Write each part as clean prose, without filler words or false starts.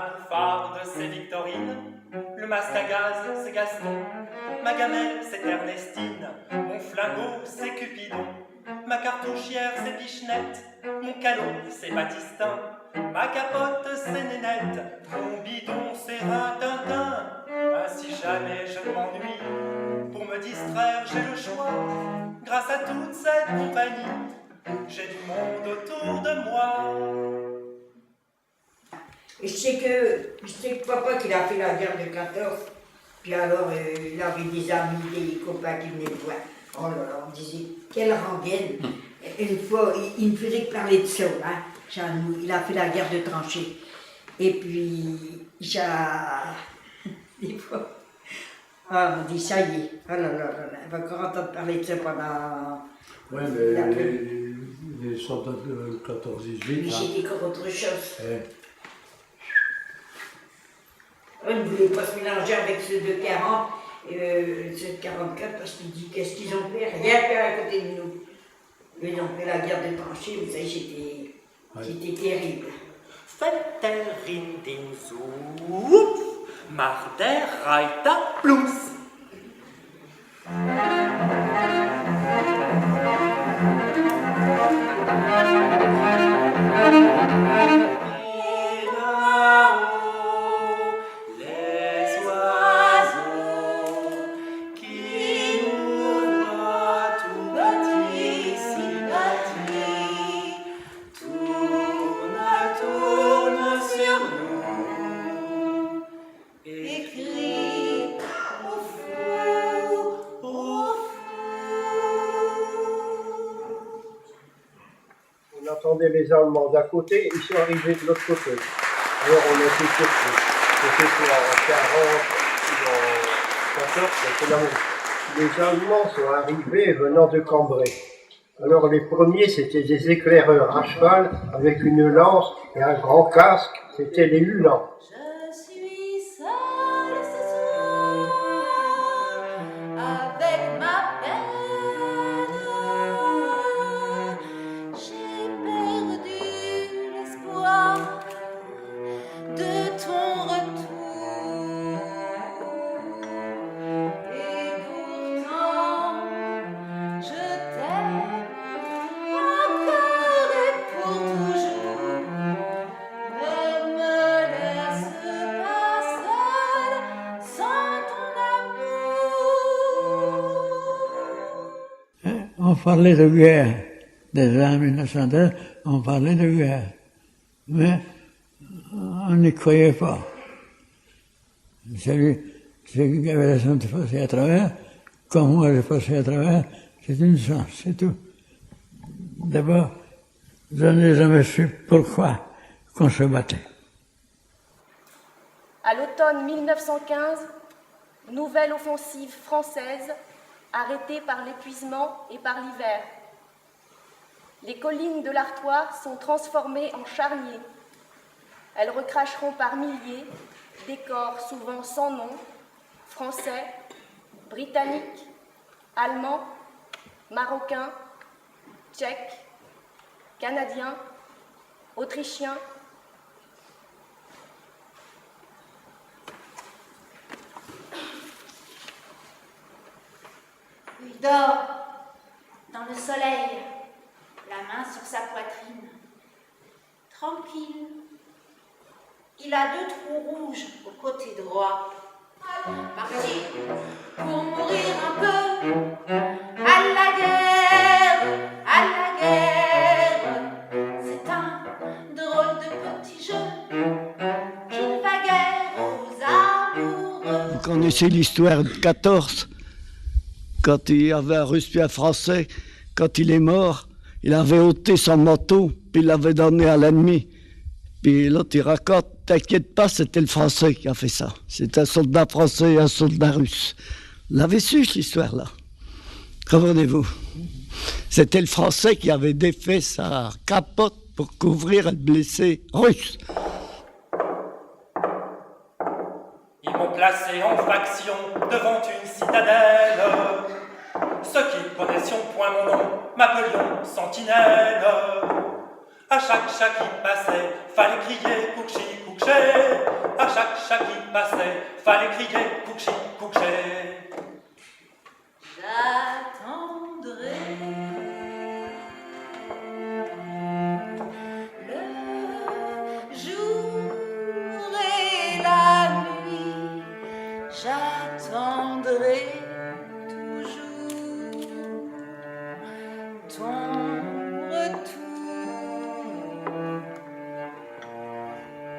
bouffarde, c'est Victorine. Le masque à gaz, c'est Gaston. Ma gamelle, c'est Ernestine. Mon flingot, c'est Cupidon. Ma cartouchière, c'est Pichenette. Mon canot, c'est Baptistin. Ma capote, c'est Nénette. Mon bidon, c'est Rintintin. Si jamais je m'ennuie, pour me distraire, j'ai le choix. Grâce à toute cette compagnie, j'ai du monde autour de moi. Et je sais que papa qu'il a fait la guerre de 14, puis alors il avait des amis, des copains qui venaient le voir. Oh là là, on disait, quelle rengaine. Une fois, il me faisait parler de ça, hein, Jean-Louis. Il a fait la guerre de tranchées. Et puis, des fois, on dit, ça y est, oh là là là, on va encore entendre parler de ça pendant... Oui, mais les soldats de 14-18... Mais c'était encore autre chose. Eh. On ne voulait pas se mélanger avec ceux de 40, ceux de 44, parce qu'ils disent qu'est-ce qu'ils ont fait, rien fait à côté de nous. Ils ont fait la guerre de tranchées, vous savez, c'était terrible. Vetterin den Zug, macht der Reiter Plus. On entendait les Allemands d'un côté, ils sont arrivés de l'autre côté. Alors on était surpris. C'était en 40 ou en 14, c'était la même. Les Allemands sont arrivés venant de Cambrai. Alors les premiers, c'était des éclaireurs à cheval avec une lance et un grand casque, c'était les Uhlans. Je suis seule ce soir avec ma peine. J'ai perdu l'espoir de ton retour. Et pourtant, je t'aime encore et pour toujours. Ne me laisse pas seule sans ton amour. On parlait de guerre. Déjà en 1913, on parlait de guerre. Mais on n'y croyait pas. Celui qui avait la chance de passer à travers, comme moi j'ai passé à travers, c'est une chance, c'est tout. D'abord, je n'ai jamais su pourquoi qu'on se battait. À l'automne 1915, nouvelle offensive française, arrêtée par l'épuisement et par l'hiver. Les collines de l'Artois sont transformées en charniers. Elles recracheront par milliers des corps souvent sans nom, français, britanniques, allemands, marocains, tchèques, canadiens, autrichiens. Il dort dans le soleil, la main sur sa poitrine, tranquille. Il a 2 trous rouges au côté droit. Parti pour mourir un peu à la guerre, à la guerre. C'est un drôle de petit jeu qu'il va guère aux amoureux. Vous connaissez l'histoire de 14, quand il y avait un Russe puis un Français, quand il est mort, il avait ôté son manteau, puis il l'avait donné à l'ennemi. Puis l'autre, il raconte, t'inquiète pas, c'était le Français qui a fait ça. C'est un soldat français et un soldat russe. Vous l'avez su, cette histoire-là? Comprenez-vous? C'était le Français qui avait défait sa capote pour couvrir un blessé russe. Ils m'ont placé en faction devant une citadelle. Ceux qui connaissions point mon nom m'appelions sentinelle. À chaque chat qui passait, fallait crier couché, couché. chaque qui passait, fallait crier couché, couché. J'attendrai le jour et la nuit, j'attendrai toujours ton retour.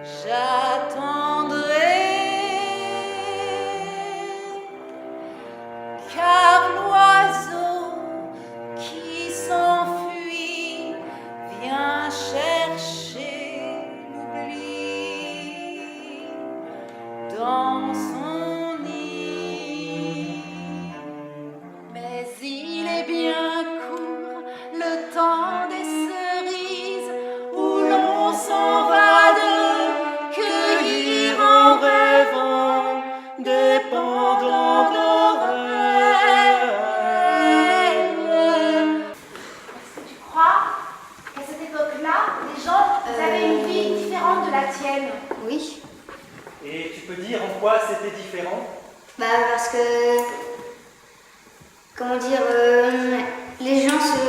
J'attendrai, car l'oiseau qui s'enfuit vient chercher l'oubli dans son nid. Mais il est bien court le temps des cerises où l'on s'en va de cueillir en rêvant des pendants d'oreilles. Est-ce que tu crois qu'à cette époque-là, les gens avaient une vie différente de la tienne? Oui, Et tu peux dire en quoi c'était différent? bah parce que, comment dire, les gens se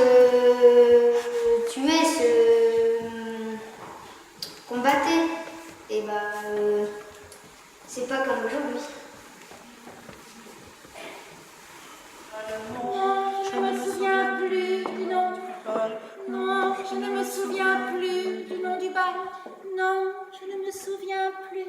tuaient, se combattaient, et bah c'est pas comme aujourd'hui. Non, je ne me souviens plus du nom du bal. Non, je ne me souviens plus du nom du bal. Non, je ne me souviens plus